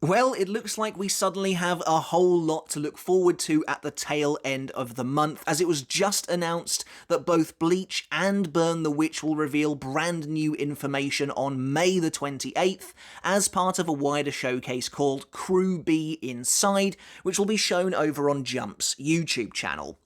Well, it looks like we suddenly have a whole lot to look forward to at the tail end of the month, as it was just announced that both Bleach and Burn the Witch will reveal brand new information on May the 28th as part of a wider showcase called Crew B Inside, which will be shown over on Jump's YouTube channel.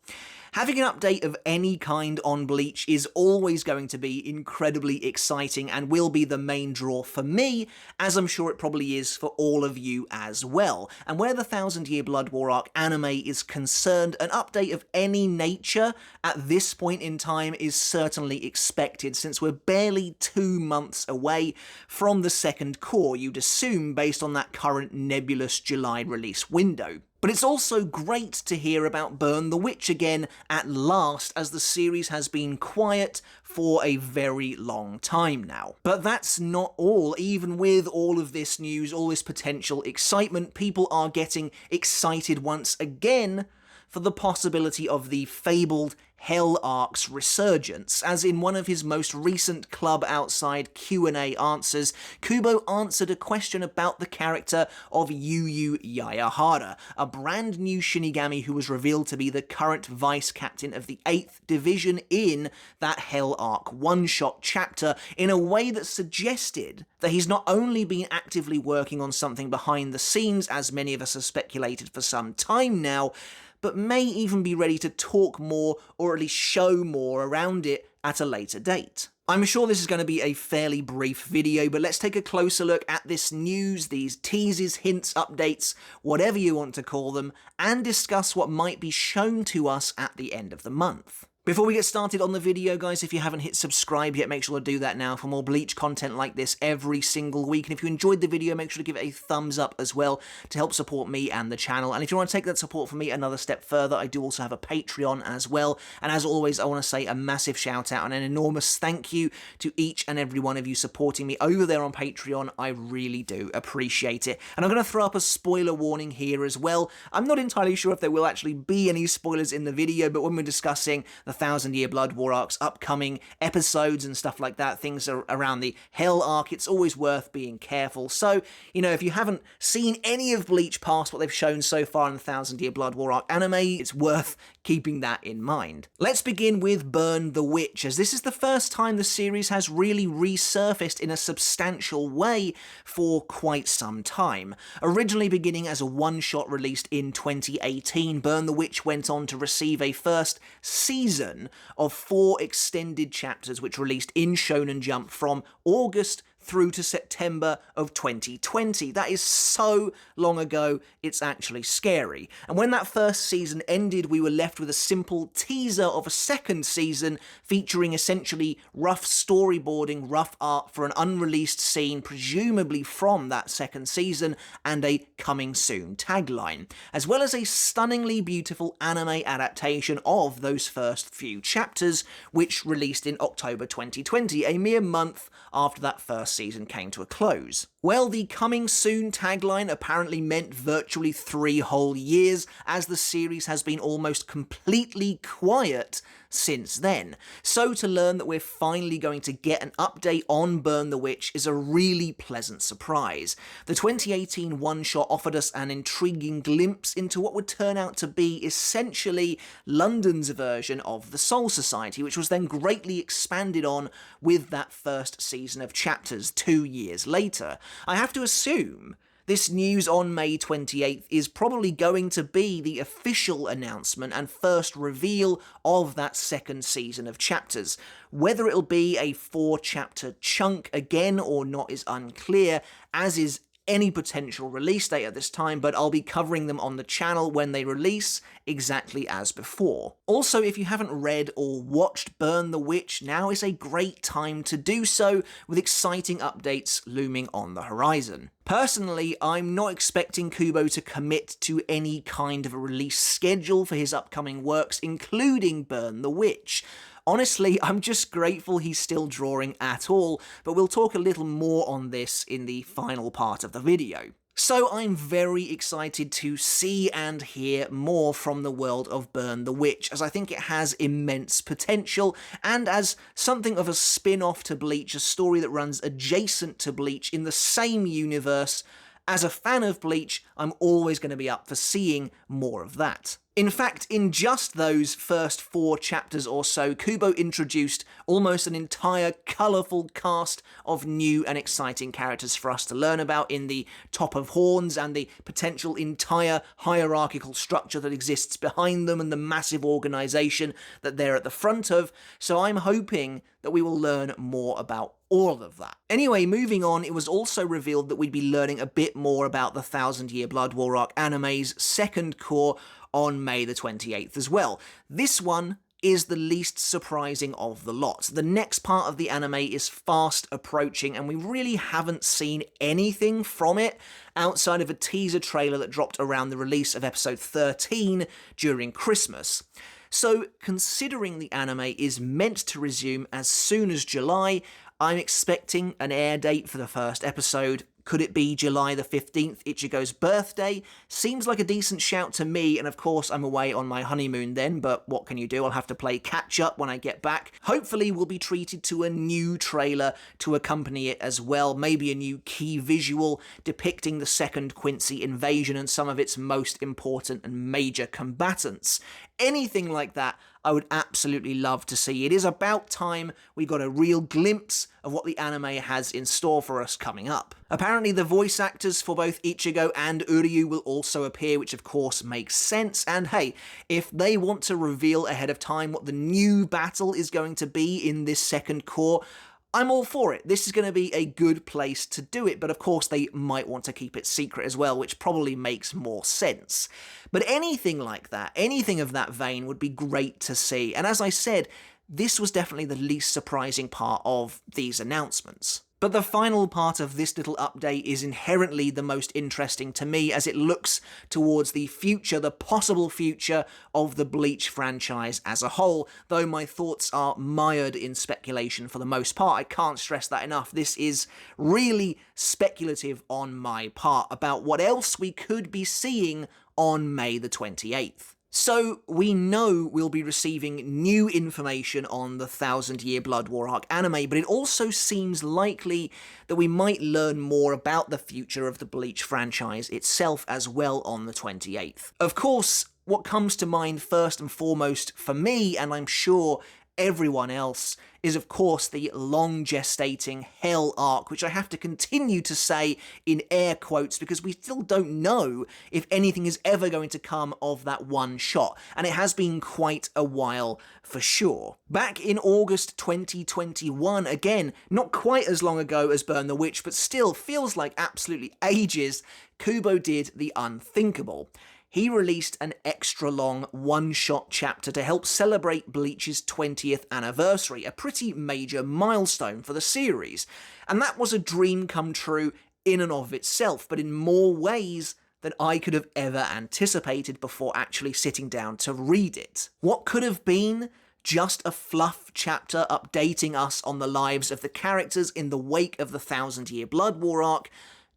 Having an update of any kind on Bleach is always going to be incredibly exciting and will be the main draw for me, as I'm sure it probably is for all of you as well. And where the Thousand Year Blood War arc anime is concerned, an update of any nature at this point in time is certainly expected, since we're barely 2 months away from the second cour, you'd assume, based on that current nebulous July release window. But it's also great to hear about Burn the Witch again at last, as the series has been quiet for a very long time now. But that's not all. Even with all of this news, all this potential excitement, people are getting excited once again for the possibility of the fabled Hell Arc's resurgence, as in one of his most recent Club Outside Q&A answers, Kubo answered a question about the character of Yu Yayahara, a brand new Shinigami who was revealed to be the current vice captain of the 8th Division in that Hell Arc one-shot chapter, in a way that suggested that he's not only been actively working on something behind the scenes, as many of us have speculated for some time now, but may even be ready to talk more, or at least show more around it at a later date. I'm sure this is going to be a fairly brief video, but let's take a closer look at this news, these teases, hints, updates, whatever you want to call them, and discuss what might be shown to us at the end of the month. Before we get started on the video, guys, if you haven't hit subscribe yet, make sure to do that now for more Bleach content like this every single week. And if you enjoyed the video, make sure to give it a thumbs up as well to help support me and the channel. And if you want to take that support from me another step further, I do also have a Patreon as well. And as always, I want to say a massive shout out and an enormous thank you to each and every one of you supporting me over there on Patreon. I really do appreciate it. And I'm going to throw up a spoiler warning here as well. I'm not entirely sure if there will actually be any spoilers in the video, but when we're discussing the Thousand Year Blood War arc's upcoming episodes and stuff like that, things are around the Hell arc, it's always worth being careful. So, you know, if you haven't seen any of Bleach past what they've shown so far in the Thousand Year Blood War arc anime, it's worth keeping that in mind. Let's begin with Burn the Witch, as this is the first time the series has really resurfaced in a substantial way for quite some time. Originally beginning as a one-shot released in 2018, Burn the Witch went on to receive a first season of 4 extended chapters which released in Shonen Jump from August through to September of 2020. That is so long ago, it's actually scary. And when that first season ended, we were left with a simple teaser of a second season featuring essentially rough storyboarding, rough art for an unreleased scene, presumably from that second season, and a coming soon tagline, as well as a stunningly beautiful anime adaptation of those first few chapters, which released in October 2020, a mere month after that first season came to a close. Well, the coming soon tagline apparently meant virtually 3 whole years, as the series has been almost completely quiet since then. So to learn that we're finally going to get an update on Burn the Witch is a really pleasant surprise. The 2018 one-shot offered us an intriguing glimpse into what would turn out to be essentially London's version of the Soul Society, which was then greatly expanded on with that first season of chapters 2 years later. I have to assume this news on May 28th is probably going to be the official announcement and first reveal of that second season of chapters. Whether it'll be a 4-chapter chunk again or not is unclear, as is any potential release date at this time, but I'll be covering them on the channel when they release, exactly as before. Also, if you haven't read or watched Burn the Witch, now is a great time to do so, with exciting updates looming on the horizon. Personally, I'm not expecting Kubo to commit to any kind of a release schedule for his upcoming works, including Burn the Witch. Honestly, I'm just grateful he's still drawing at all, but we'll talk a little more on this in the final part of the video. So I'm very excited to see and hear more from the world of Burn the Witch, as I think it has immense potential, and as something of a spin-off to Bleach, a story that runs adjacent to Bleach in the same universe, As a fan of Bleach, I'm always going to be up for seeing more of that. In fact, in just those first 4 chapters or so, Kubo introduced almost an entire colourful cast of new and exciting characters for us to learn about in the Top of Horns and the potential entire hierarchical structure that exists behind them and the massive organisation that they're at the front of, so I'm hoping that we will learn more about all of that. Anyway, moving on, it was also revealed that we'd be learning a bit more about the Thousand Year Blood War Arc anime's second cour on May the 28th as well. This one is the least surprising of the lot. The next part of the anime is fast approaching, and we really haven't seen anything from it outside of a teaser trailer that dropped around the release of episode 13 during Christmas. So, considering the anime is meant to resume as soon as July, I'm expecting an air date for the first episode. Could it be July the 15th, Ichigo's birthday? Seems like a decent shout to me, and of course I'm away on my honeymoon then, but what can you do? I'll have to play catch up when I get back. Hopefully we'll be treated to a new trailer to accompany it as well, maybe a new key visual depicting the Second Quincy invasion and some of its most important and major combatants. Anything like that I would absolutely love to see. It is about time we got a real glimpse of what the anime has in store for us coming up. Apparently the voice actors for both Ichigo and Uryu will also appear, which of course makes sense, and hey, if they want to reveal ahead of time what the new battle is going to be in this second cour, I'm all for it. This is going to be a good place to do it, but of course they might want to keep it secret as well, which probably makes more sense. But anything like that, anything of that vein would be great to see, and as I said, this was definitely the least surprising part of these announcements. But the final part of this little update is inherently the most interesting to me as it looks towards the future, the possible future of the Bleach franchise as a whole, though my thoughts are mired in speculation for the most part. I can't stress that enough. This is really speculative on my part about what else we could be seeing on May the 28th. So, we know we'll be receiving new information on the Thousand Year Blood War Arc anime, but it also seems likely that we might learn more about the future of the Bleach franchise itself as well on the 28th. Of course, what comes to mind first and foremost for me, and I'm sure everyone else, is of course the long gestating Hell arc, which I have to continue to say in air quotes because we still don't know if anything is ever going to come of that one shot, and it has been quite a while for sure. Back in August 2021, again, not quite as long ago as Burn the Witch, but still feels like absolutely ages, Kubo did the unthinkable. He released an extra-long one-shot chapter to help celebrate Bleach's 20th anniversary, a pretty major milestone for the series. And that was a dream come true in and of itself, but in more ways than I could have ever anticipated before actually sitting down to read it. What could have been just a fluff chapter updating us on the lives of the characters in the wake of the Thousand Year Blood War arc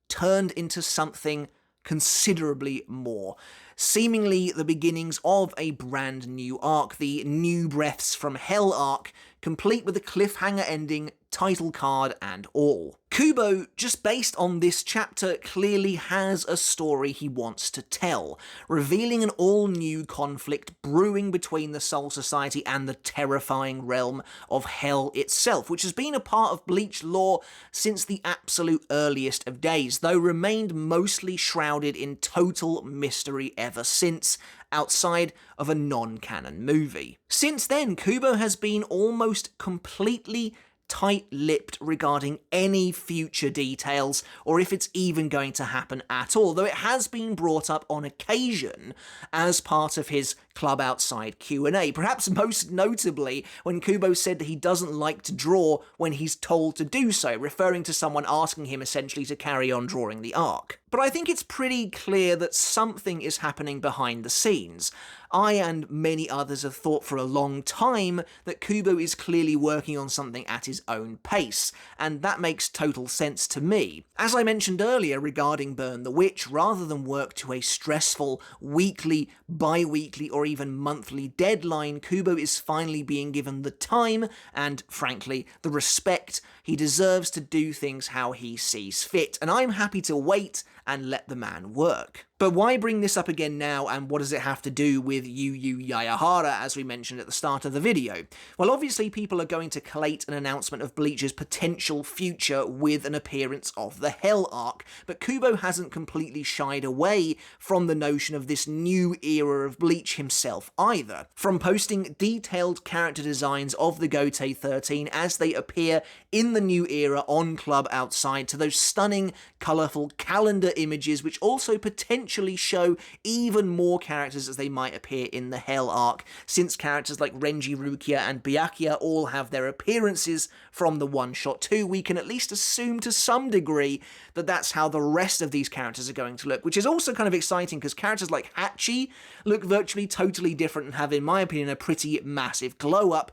turned into something considerably more. Seemingly the beginnings of a brand new arc, the New Breaths from Hell arc, complete with a cliffhanger ending, title card and all. Kubo, just based on this chapter, clearly has a story he wants to tell, revealing an all-new conflict brewing between the Soul Society and the terrifying realm of Hell itself, which has been a part of Bleach lore since the absolute earliest of days, though remained mostly shrouded in total mystery ever since, outside of a non-canon movie. Since then, Kubo has been almost completely tight-lipped regarding any future details, or if it's even going to happen at all, though it has been brought up on occasion as part of his Club Outside Q&A, perhaps most notably when Kubo said that he doesn't like to draw when he's told to do so, referring to someone asking him essentially to carry on drawing the arc. But I think it's pretty clear that something is happening behind the scenes. I and many others have thought for a long time that Kubo is clearly working on something at his own pace, and that makes total sense to me. As I mentioned earlier regarding Burn the Witch, rather than work to a stressful weekly, bi-weekly, or even monthly deadline, Kubo is finally being given the time, and frankly, the respect he deserves to do things how he sees fit, and I'm happy to wait and let the man work. But why bring this up again now, and what does it have to do with Yu Yu Yayahara, as we mentioned at the start of the video? Well, obviously people are going to collate an announcement of Bleach's potential future with an appearance of the Hell arc, but Kubo hasn't completely shied away from the notion of this new era of Bleach himself either. From posting detailed character designs of the Gotei 13 as they appear in the new era on Club Outside, to those stunning, colourful calendar images which also potentially show even more characters as they might appear in the Hell arc, since characters like Renji Rukia and Byakuya all have their appearances from the one-shot too. We can at least assume to some degree that that's how the rest of these characters are going to look, which is also kind of exciting because characters like Hachi look virtually totally different and have, in my opinion, a pretty massive glow-up.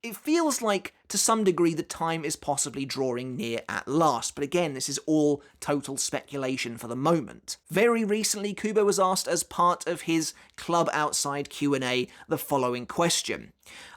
It feels like, to some degree, the time is possibly drawing near at last, but again, this is all total speculation for the moment. Very recently, Kubo was asked as part of his Club Outside Q&A the following question.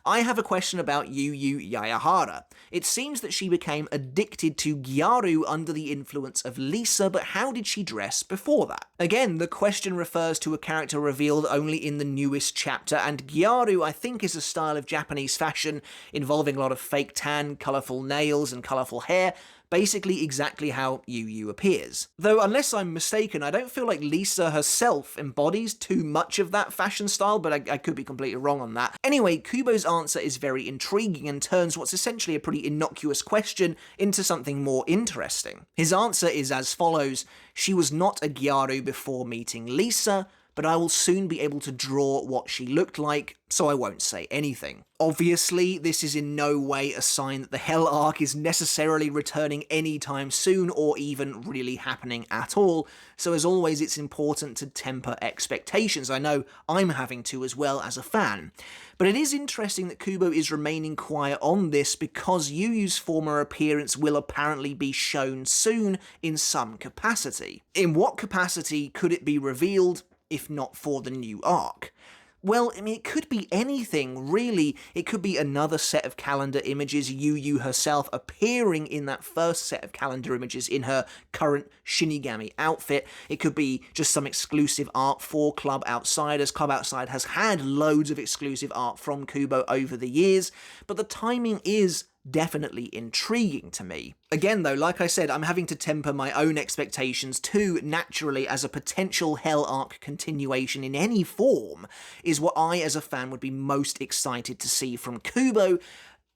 I have a question about Yu Yu Yayahara. It seems that she became addicted to Gyaru under the influence of Lisa, but how did she dress before that? Again, the question refers to a character revealed only in the newest chapter, and Gyaru, I think, is a style of Japanese fashion involving a lot of fake tan, colourful nails, and colourful hair, basically exactly how Yu Yu appears. Though, unless I'm mistaken, I don't feel like Lisa herself embodies too much of that fashion style, but I could be completely wrong on that. Anyway, Kubo's answer is very intriguing and turns what's essentially a pretty innocuous question into something more interesting. His answer is as follows: she was not a Gyaru before meeting Lisa, but I will soon be able to draw what she looked like, so I won't say anything. Obviously, this is in no way a sign that the Hell arc is necessarily returning anytime soon, or even really happening at all, so as always it's important to temper expectations. I know I'm having to as well as a fan. But it is interesting that Kubo is remaining quiet on this, because Yu Yu's former appearance will apparently be shown soon in some capacity. In what capacity could it be revealed, if not for the new arc? Well, I mean, it could be anything, really. It could be another set of calendar images, Yu Yu herself appearing in that first set of calendar images in her current Shinigami outfit. It could be just some exclusive art for Club Outside, as Club Outside has had loads of exclusive art from Kubo over the years, but the timing is definitely intriguing to me. Again though, like I said, I'm having to temper my own expectations too, naturally, as a potential Hell arc continuation in any form is what I as a fan would be most excited to see from Kubo,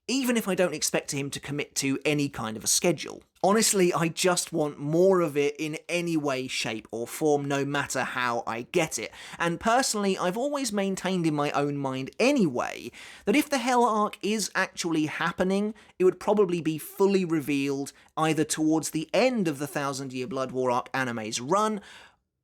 even if I don't expect him to commit to any kind of a schedule. Honestly, I just want more of it in any way, shape or form, no matter how I get it. And personally, I've always maintained in my own mind anyway, that if the Hell arc is actually happening, it would probably be fully revealed either towards the end of the 1000 Year Blood War arc anime's run,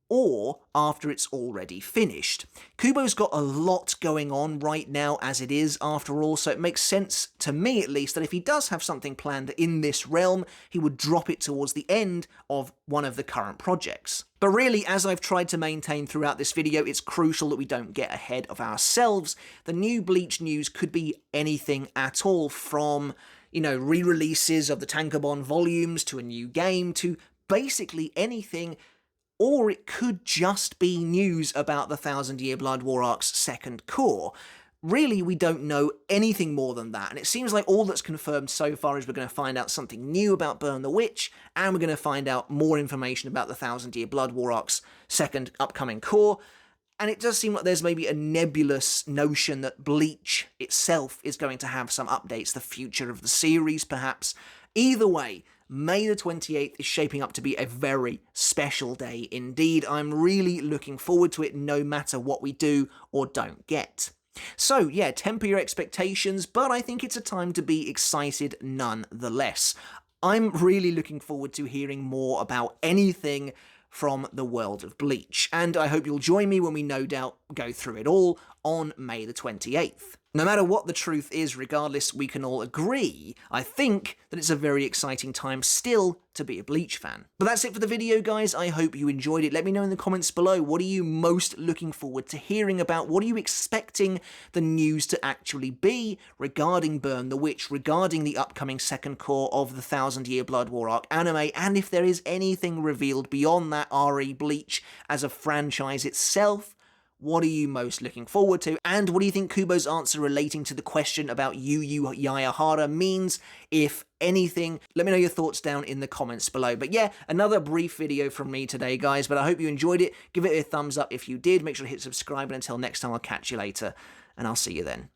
or after it's already finished. Kubo's got a lot going on right now as it is, after all, so it makes sense, to me at least, that if he does have something planned in this realm, he would drop it towards the end of one of the current projects. But really, as I've tried to maintain throughout this video, it's crucial that we don't get ahead of ourselves. The new Bleach news could be anything at all, from, re-releases of the Tankobon volumes, to a new game, to basically anything. Or it could just be news about the 1000 Year Blood War arc's second cour. Really, we don't know anything more than that, and it seems like all that's confirmed so far is we're going to find out something new about Burn the Witch, and we're going to find out more information about the 1000 Year Blood War arc's second upcoming cour, and it does seem like there's maybe a nebulous notion that Bleach itself is going to have some updates, the future of the series perhaps. Either way, May the 28th is shaping up to be a very special day indeed. I'm really looking forward to it, no matter what we do or don't get. So yeah, temper your expectations, but I think it's a time to be excited nonetheless. I'm really looking forward to hearing more about anything from the world of Bleach, and I hope you'll join me when we no doubt go through it all on May the 28th. No matter what the truth is, regardless, we can all agree, I think, that it's a very exciting time still to be a Bleach fan. But that's it for the video, guys. I hope you enjoyed it. Let me know in the comments below, what are you most looking forward to hearing about? What are you expecting the news to actually be regarding Burn the Witch, regarding the upcoming second core of the 1000-Year Blood War arc anime, and if there is anything revealed beyond that RE Bleach as a franchise itself? What are you most looking forward to? And what do you think Kubo's answer relating to the question about Yu Yu Yayahara means, if anything? Let me know your thoughts down in the comments below. But yeah, another brief video from me today, guys, but I hope you enjoyed it. Give it a thumbs up if you did. Make sure to hit subscribe, and until next time, I'll catch you later, and I'll see you then.